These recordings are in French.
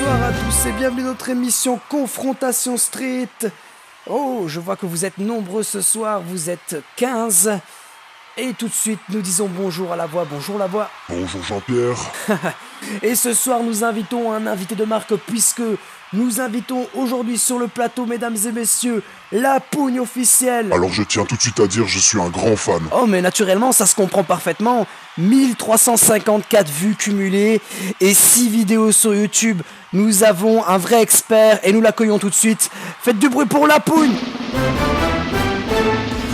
Bonsoir à tous et bienvenue dans notre émission Confrontation Street. Oh, je vois que vous êtes nombreux ce soir, vous êtes 15. Et tout de suite, nous disons bonjour à la voix. Bonjour la voix. Bonjour Jean-Pierre. Et ce soir, nous invitons un invité de marque puisque nous invitons aujourd'hui sur le plateau, mesdames et messieurs, la Pougne officielle. Alors je tiens tout de suite à dire, je suis un grand fan. Oh mais naturellement, ça se comprend parfaitement. 1354 vues cumulées et 6 vidéos sur YouTube. Nous avons un vrai expert et nous l'accueillons tout de suite. Faites du bruit pour la Pougne.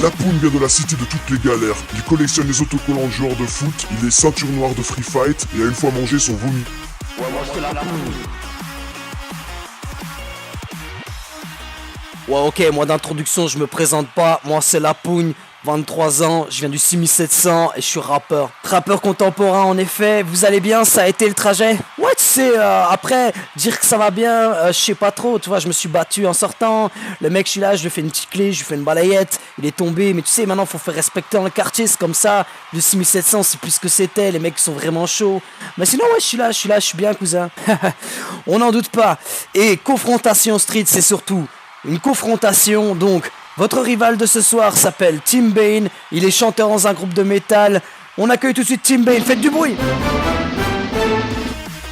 La Pougne vient de la cité de toutes les galères. Il collectionne les autocollants de joueurs de foot, il est ceinture noire de free fight et a une fois mangé son vomi. Ouais, moi c'est la Pougne. Ouais, ok, moi d'introduction, je me présente pas. Moi c'est la Pougne, 23 ans, je viens du 6700 et je suis rappeur. Rappeur contemporain en effet, vous allez bien, ça a été le trajet? Ouais, tu sais, après, dire que ça va bien, je sais pas trop, tu vois, je me suis battu en sortant. Le mec, je suis là, je lui fais une petite clé, je lui fais une balayette, il est tombé. Mais tu sais, maintenant, faut faire respecter dans le quartier, c'est comme ça. Le 6700, c'est plus ce que c'était, les mecs sont vraiment chauds. Mais sinon, ouais, je suis bien, cousin. On n'en doute pas. Et Confrontation Street, c'est surtout une confrontation, donc votre rival de ce soir s'appelle Tim Bane, il est chanteur dans un groupe de métal. On accueille tout de suite Tim Bane, faites du bruit.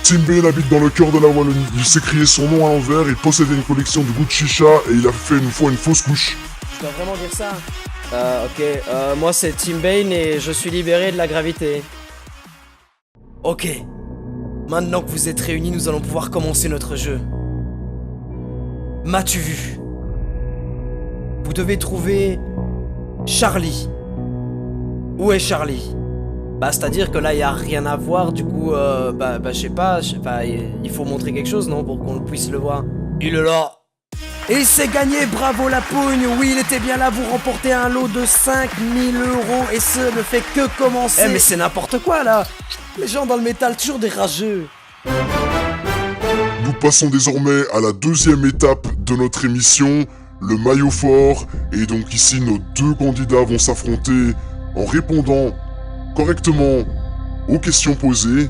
Tim Bane habite dans le cœur de la Wallonie. Il s'est crié son nom à l'envers, il possédait une collection de goûts de chicha et il a fait une fois une fausse couche. Je dois vraiment dire ça? Ok, moi c'est Tim Bane et je suis libéré de la gravité. Ok, maintenant que vous êtes réunis, nous allons pouvoir commencer notre jeu. M'as-tu vu? Vous devez trouver Charlie. Où est Charlie? Bah c'est-à-dire que là il y a rien à voir, du coup je sais pas, il faut montrer quelque chose non pour qu'on puisse le voir. Il est là. Et c'est gagné, bravo la Pougne. Oui, il était bien là, vous remportez un lot de 5000 € et ce ne fait que commencer. Eh mais c'est n'importe quoi là. Les gens dans le métal toujours des rageux. Nous passons désormais à la deuxième étape de notre émission, le maillot fort. Et donc ici, nos deux candidats vont s'affronter en répondant correctement aux questions posées.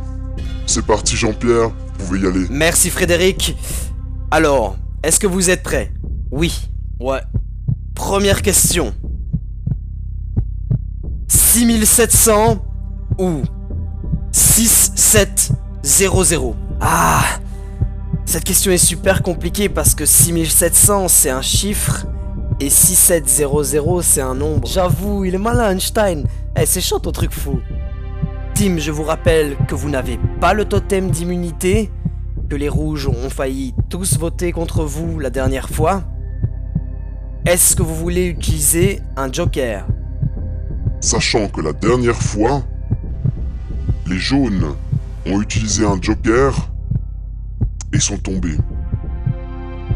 C'est parti Jean-Pierre, vous pouvez y aller. Merci Frédéric. Alors, est-ce que vous êtes prêts? Oui. Ouais. Première question. 6700 ou 6700? Ah! Cette question est super compliquée parce que 6700 c'est un chiffre et 6700 c'est un nombre. J'avoue, il est malin Einstein. Eh, c'est chaud ton truc fou. Tim, je vous rappelle que vous n'avez pas le totem d'immunité, que les rouges ont failli tous voter contre vous la dernière fois. Est-ce que vous voulez utiliser un joker? Sachant que la dernière fois, les jaunes ont utilisé un joker et sont tombés.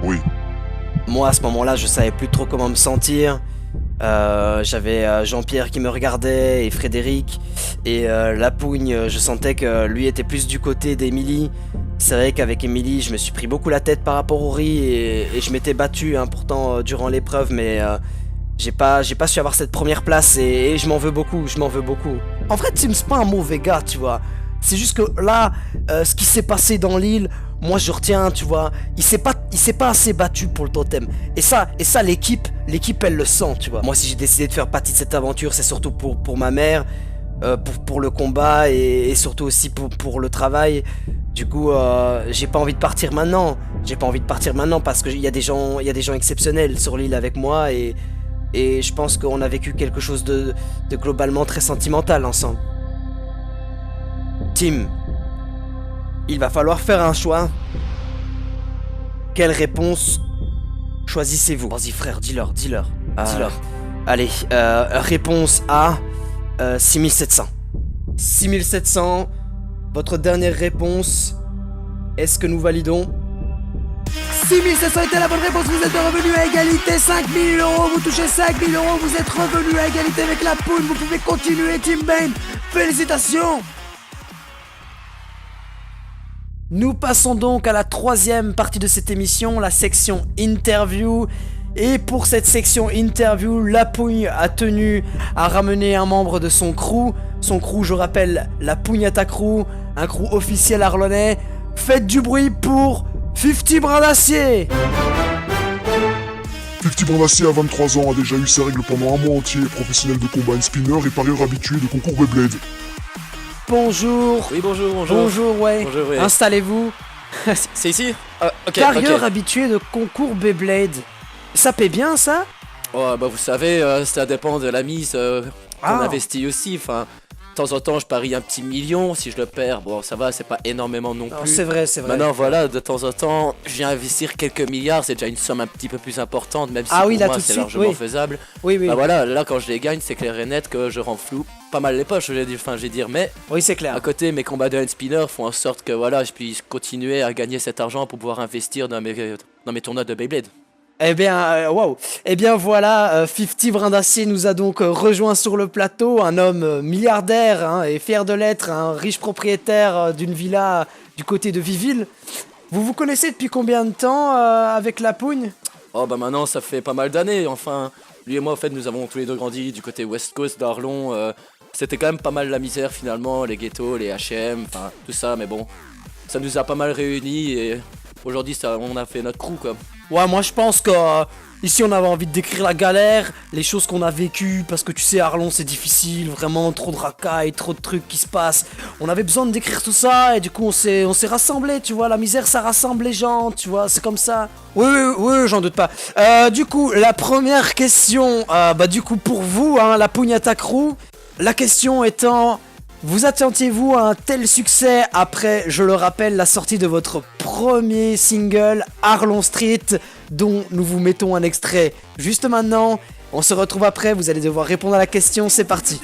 Oui. Moi à ce moment-là je savais plus trop comment me sentir. J'avais Jean-Pierre qui me regardait et Frédéric et la Pougne, je sentais que lui était plus du côté d'Emilie. C'est vrai qu'avec Emilie je me suis pris beaucoup la tête par rapport au riz et je m'étais battu pourtant durant l'épreuve, mais j'ai pas su avoir cette première place et je m'en veux beaucoup, En fait Tim c'est pas un mauvais gars, tu vois. C'est juste que là, ce qui s'est passé dans l'île, moi je retiens, tu vois, il s'est pas assez battu pour le totem. Et ça l'équipe elle le sent, tu vois. Moi si j'ai décidé de faire partie de cette aventure, c'est surtout pour ma mère, pour le combat et surtout aussi pour le travail. Du coup, j'ai pas envie de partir maintenant. Parce qu'il y a des gens exceptionnels sur l'île avec moi et je pense qu'on a vécu quelque chose de globalement très sentimental ensemble. Tim, il va falloir faire un choix. Quelle réponse choisissez-vous? Vas-y frère, dis-leur. Allez, réponse A, 6700. 6700, votre dernière réponse. Est-ce que nous validons? 6700 était la bonne réponse, vous êtes revenu à égalité, 5000 €, vous touchez 5000 €, vous êtes revenu à égalité avec la Pougne, vous pouvez continuer Tim Bane, félicitations. Nous passons donc à la troisième partie de cette émission, la section interview. Et pour cette section interview, la Pougne a tenu à ramener un membre de son crew. Son crew, je rappelle, la Pugnata Crew, un crew officiel arlonnais. Faites du bruit pour 50 bras d'acier. 50 Brandacier à 23 ans a déjà eu ses règles pendant un mois entier, professionnel de combat and spinner et parieur habitué de concours Beyblade. Bonjour. Oui, bonjour. Bonjour, ouais. Bonjour, oui. Installez-vous. C'est ici? Ok. Parieur habitué de concours Beyblade. Ça paie bien, ça? Oh, bah vous savez, ça dépend de la mise qu'on investit aussi. Enfin, de temps en temps, je parie un petit million. Si je le perds, bon, ça va, c'est pas énormément non plus. C'est vrai. Maintenant, voilà, de temps en temps, je viens investir quelques milliards. C'est déjà une somme un petit peu plus importante, même si pour là, moi, tout de c'est suite, largement oui. faisable. Oui. Bah voilà, là, quand je les gagne, c'est clair et net que je renfloue pas mal les poches, je vais dire. Mais Oui, c'est clair. à côté, mes combats de hand spinner font en sorte que voilà, je puisse continuer à gagner cet argent pour pouvoir investir dans mes tournois de Beyblade. Eh bien, waouh. Eh bien voilà, 50 Brin d'Acier nous a donc rejoint sur le plateau, un homme milliardaire hein, et fier de l'être, un riche propriétaire d'une villa du côté de Viville. Vous vous connaissez depuis combien de temps avec la Pougne? Oh bah maintenant ça fait pas mal d'années, enfin lui et moi en fait nous avons tous les deux grandi du côté West Coast d'Arlon, c'était quand même pas mal la misère finalement, les ghettos, les H&M, enfin tout ça, mais bon, ça nous a pas mal réunis et aujourd'hui on a fait notre crew quoi. Ouais, moi je pense que ici on avait envie de décrire la galère, les choses qu'on a vécues, parce que tu sais, Arlon c'est difficile, vraiment trop de racailles, trop de trucs qui se passent. On avait besoin de décrire tout ça et du coup on s'est rassemblés, tu vois, la misère ça rassemble les gens, tu vois, c'est comme ça. Oui, j'en doute pas. Du coup, la première question, du coup pour vous, hein, la Pugnata Crew, la question étant... Vous attendiez-vous à un tel succès après, je le rappelle, la sortie de votre premier single, Arlon Street, dont nous vous mettons un extrait juste maintenant. On se retrouve après, vous allez devoir répondre à la question, c'est parti.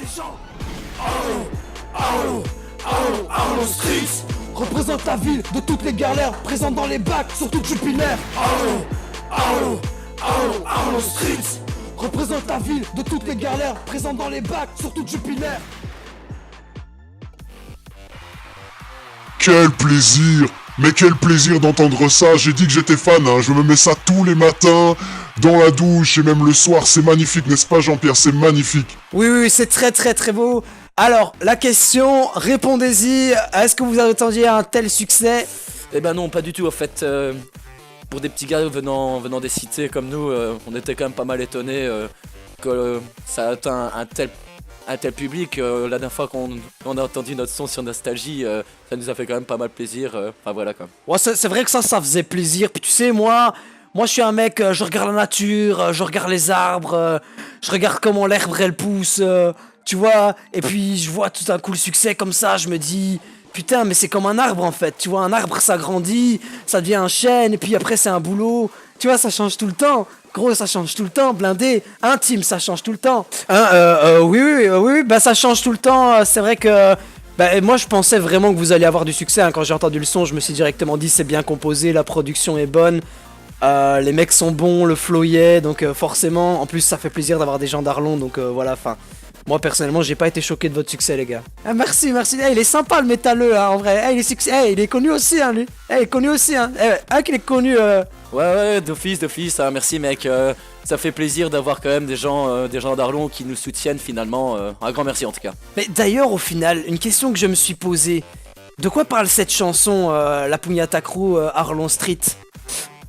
Arlon Street représente la ville de toutes les galères, présente dans les bacs, surtout Jupiler. Arlon Street représente la ville de toutes les galères, présente dans les bacs, surtout Jupiler. Quel plaisir! Mais quel plaisir d'entendre ça, j'ai dit que j'étais fan, hein. Je me mets ça tous les matins, dans la douche et même le soir, c'est magnifique, n'est-ce pas Jean-Pierre? C'est magnifique. Oui, c'est très beau. Alors, la question, répondez-y, est-ce que vous attendiez à un tel succès? Eh ben non, pas du tout en fait, pour des petits gars venant des cités comme nous, on était quand même pas mal étonnés que ça a atteint un tel public. La dernière fois qu'on a entendu notre son sur Nostalgie, ça nous a fait quand même pas mal plaisir. Enfin voilà quoi. Ouais, c'est vrai que ça faisait plaisir. Puis tu sais, moi je suis un mec, je regarde la nature, je regarde les arbres, je regarde comment l'herbe elle pousse, tu vois. Et puis je vois tout d'un coup le succès comme ça, je me dis... Putain, mais c'est comme un arbre en fait, tu vois, un arbre ça grandit, ça devient un chêne, et puis après c'est un boulot, tu vois, ça change tout le temps, gros, ça change tout le temps, blindé, intime, ça change tout le temps. Oui, bah ça change tout le temps, c'est vrai que... Bah, moi je pensais vraiment que vous alliez avoir du succès, hein. Quand j'ai entendu le son, je me suis directement dit c'est bien composé, la production est bonne, les mecs sont bons, le flow y est, donc forcément, en plus ça fait plaisir d'avoir des gens d'Arlon, donc voilà, enfin... Moi personnellement j'ai pas été choqué de votre succès les gars. Ah, merci, il est sympa le métalleux hein, en vrai, il est connu aussi hein lui. Il est connu aussi hein, qu'il est connu Ouais, d'office, hein, merci mec, ça fait plaisir d'avoir quand même des gens d'Arlon qui nous soutiennent finalement, un grand merci en tout cas. Mais d'ailleurs au final, une question que je me suis posée, de quoi parle cette chanson, la Pugnata Crew, Arlon Street?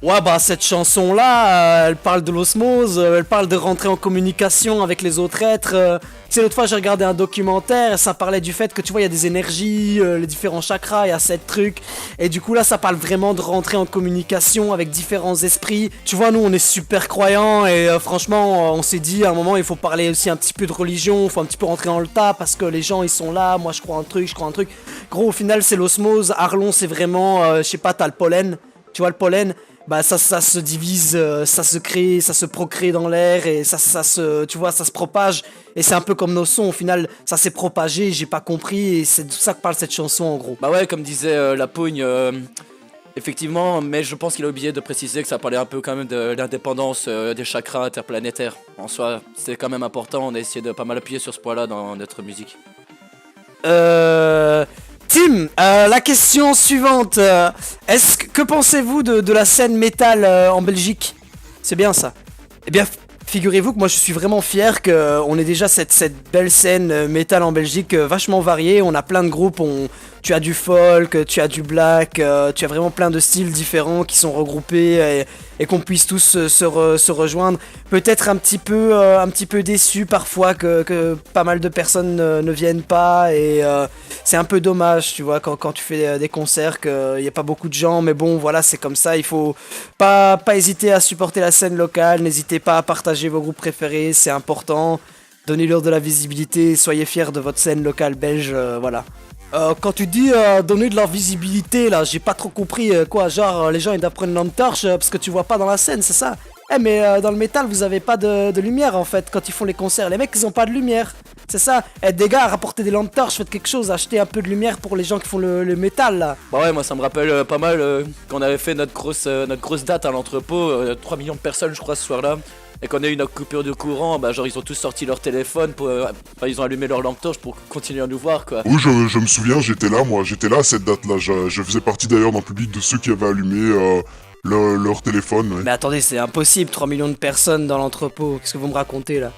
Ouais bah cette chanson là, elle parle de l'osmose, elle parle de rentrer en communication avec les autres êtres. Tu sais l'autre fois j'ai regardé un documentaire et ça parlait du fait que tu vois il y a des énergies, les différents chakras, il y a 7 trucs. Et du coup là ça parle vraiment de rentrer en communication avec différents esprits. Tu vois nous on est super croyants et franchement on s'est dit à un moment il faut parler aussi un petit peu de religion, il faut un petit peu rentrer dans le tas parce que les gens ils sont là, moi je crois un truc. Gros au final c'est l'osmose, Arlon c'est vraiment, je sais pas t'as le pollen, tu vois le pollen. Bah ça se divise, ça se crée, ça se procrée dans l'air et ça se, tu vois, ça se propage et c'est un peu comme nos sons au final, ça s'est propagé, j'ai pas compris et c'est de ça que parle cette chanson en gros. Bah ouais, comme disait la Pougne, effectivement, mais je pense qu'il a oublié de préciser que ça parlait un peu quand même de l'indépendance des chakras interplanétaires. En soi, c'est quand même important, on a essayé de pas mal appuyer sur ce point-là dans notre musique. Tim, la question suivante, que pensez-vous de la scène métal en Belgique? C'est bien ça. Eh bien, figurez-vous que moi je suis vraiment fier qu'on ait déjà cette belle scène métal en Belgique vachement variée. On a plein de groupes, tu as du folk, tu as du black, tu as vraiment plein de styles différents qui sont regroupés et qu'on puisse tous se rejoindre. Peut-être un petit peu déçu parfois que pas mal de personnes ne viennent pas et c'est un peu dommage, tu vois, quand tu fais des concerts qu'il n'y a pas beaucoup de gens, mais bon voilà, c'est comme ça, il faut pas hésiter à supporter la scène locale, n'hésitez pas à partager vos groupes préférés, c'est important, donnez-leur de la visibilité, soyez fiers de votre scène locale belge, voilà. Quand tu dis donner de la visibilité, là, j'ai pas trop compris quoi, genre les gens ils doivent prendre une lampe torche parce que tu vois pas dans la scène, c'est ça? Mais dans le métal vous avez pas de lumière en fait quand ils font les concerts, les mecs ils ont pas de lumière, c'est ça? Des gars, rapportez des lampes torches, faites quelque chose, achetez un peu de lumière pour les gens qui font le métal là. Bah ouais, moi ça me rappelle pas mal quand on avait fait notre grosse date à l'entrepôt, 3 millions de personnes je crois ce soir-là. Et qu'on a eu une coupure de courant, bah genre ils ont tous sorti leur téléphone, ils ont allumé leur lampe torche pour continuer à nous voir quoi. Oui, je me souviens, j'étais là à cette date-là. Je faisais partie d'ailleurs dans le public de ceux qui avaient allumé leur téléphone. Ouais. Mais attendez, c'est impossible, 3 millions de personnes dans l'entrepôt, qu'est-ce que vous me racontez là?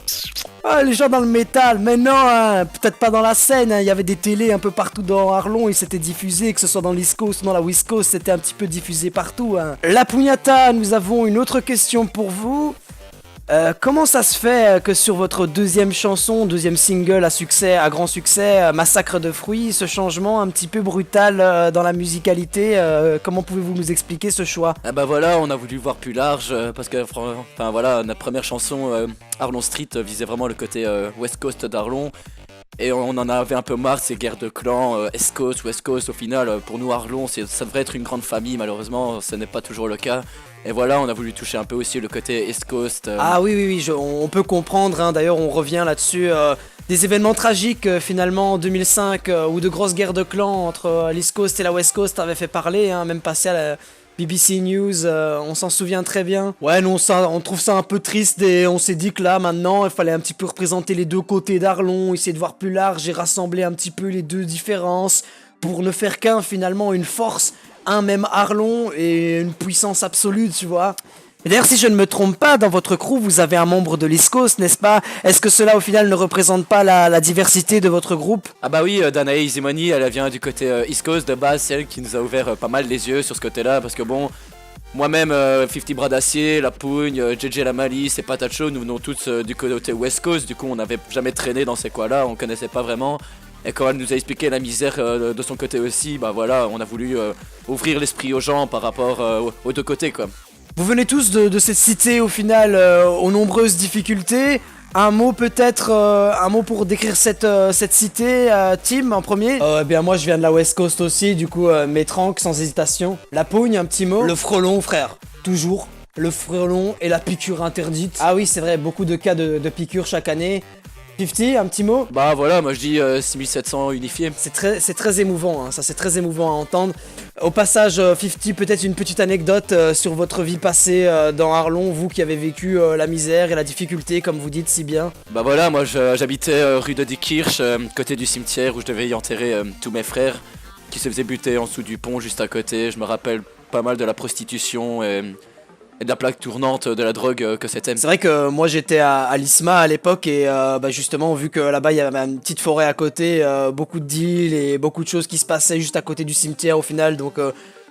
Ah, les gens dans le métal, mais non, hein, peut-être pas dans la scène, hein. Il y avait des télés un peu partout dans Arlon, ils s'étaient diffusés, que ce soit dans l'East Coast ou dans la West Coast, c'était un petit peu diffusé partout. Hein. La Pugnata, nous avons une autre question pour vous. Comment ça se fait que sur votre deuxième single à succès, à grand succès, Massacre de fruits, ce changement un petit peu brutal dans la musicalité, comment pouvez-vous nous expliquer ce choix? Ah bah voilà, on a voulu voir plus large parce que enfin voilà, notre première chanson Arlon Street visait vraiment le côté West Coast d'Arlon. Et on en avait un peu marre de ces guerres de clans, East Coast, West Coast, au final, pour nous Arlon, ça devrait être une grande famille, malheureusement, ce n'est pas toujours le cas. Et voilà, on a voulu toucher un peu aussi le côté East Coast. Ah oui, on peut comprendre, hein, d'ailleurs on revient là-dessus, des événements tragiques finalement en 2005, où de grosses guerres de clans entre l'East Coast et la West Coast avaient fait parler, hein, même passé à la BBC News, on s'en souvient très bien. Ouais, nous on trouve ça un peu triste et on s'est dit que là maintenant il fallait un petit peu représenter les deux côtés d'Arlon, essayer de voir plus large et rassembler un petit peu les deux différences pour ne faire qu'un finalement, une force, un même Arlon et une puissance absolue, tu vois. Et d'ailleurs, si je ne me trompe pas, dans votre crew, vous avez un membre de l'East Coast, n'est-ce pas? Est-ce que cela, au final, ne représente pas la diversité de votre groupe? Ah bah oui, Danae Zimoni, elle vient du côté East Coast de base, c'est elle qui nous a ouvert pas mal les yeux sur ce côté-là, parce que bon, moi-même, 50 Bras d'Acier, La Pougne, JJ La Malice et Patacho, nous venons tous du côté West Coast, du coup on n'avait jamais traîné dans ces coins-là, on connaissait pas vraiment. Et quand elle nous a expliqué la misère de son côté aussi, bah voilà, on a voulu ouvrir l'esprit aux gens par rapport aux deux côtés quoi. Vous venez tous de cette cité au final aux nombreuses difficultés. Un mot peut-être, un mot pour décrire cette cité, Tim en premier. Bien moi je viens de la West Coast aussi, du coup Métranque sans hésitation. La Pougne, un petit mot. Le frelon frère, toujours. Le frelon et la piqûre interdite. Ah oui c'est vrai, beaucoup de cas de piqûres chaque année. 50, un petit mot? Bah voilà, moi je dis 6700 unifiés. C'est très émouvant, hein, ça c'est très émouvant à entendre. Au passage, 50, peut-être une petite anecdote sur votre vie passée dans Arlon, vous qui avez vécu la misère et la difficulté, comme vous dites si bien. Bah voilà, moi j'habitais rue de Diekirch, côté du cimetière où je devais y enterrer tous mes frères qui se faisaient buter en dessous du pont juste à côté. Je me rappelle pas mal de la prostitution et de la plaque tournante de la drogue que c'était. C'est vrai que moi j'étais à l'ISMA à l'époque et justement vu que là-bas il y avait une petite forêt à côté, beaucoup de deals et beaucoup de choses qui se passaient juste à côté du cimetière au final, donc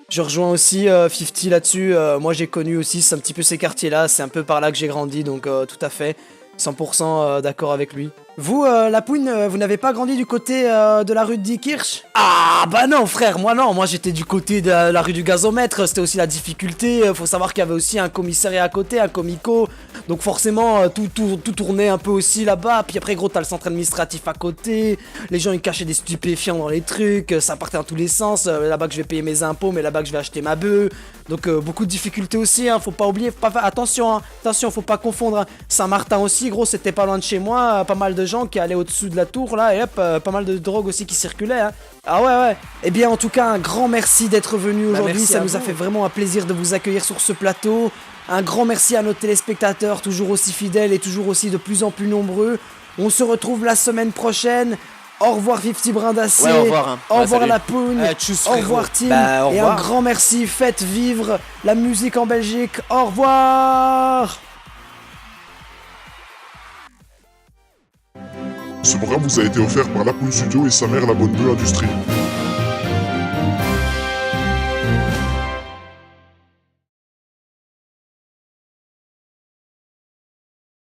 je rejoins aussi 50 là-dessus. Moi j'ai connu aussi un petit peu ces quartiers-là, c'est un peu par là que j'ai grandi, donc tout à fait 100% d'accord avec lui. Vous, La Pougne, vous n'avez pas grandi du côté de la rue de Diekirch? Ah bah non frère, moi j'étais du côté de la rue du Gazomètre, c'était aussi la difficulté, faut savoir qu'il y avait aussi un commissariat à côté, un comico, donc forcément tout tournait un peu aussi là-bas, puis après gros t'as le centre administratif à côté, les gens ils cachaient des stupéfiants dans les trucs, ça partait dans tous les sens, là-bas que je vais payer mes impôts, mais là-bas que je vais acheter ma bœuf, donc beaucoup de difficultés aussi, hein, faut pas oublier, attention, faut pas confondre, hein. Saint-Martin aussi gros c'était pas loin de chez moi, pas mal de gens qui allaient au-dessus de la tour là et hop, pas mal de drogue aussi qui circulait, hein. Ah ouais. Eh bien en tout cas un grand merci d'être venu aujourd'hui, ça nous a fait vraiment un plaisir de vous accueillir sur ce plateau. Un grand merci à nos téléspectateurs, toujours aussi fidèles et toujours aussi de plus en plus nombreux. On se retrouve la semaine prochaine. Au revoir 50 Bras d'Acier, ouais, au revoir, hein. Au revoir salut. La Pougne, au revoir Tim, au et revoir. un grand merci, faites vivre la musique en Belgique. Au revoir. Ce programme vous a été offert par La Poule Studio et sa mère La Bonne Bœuf Industrie.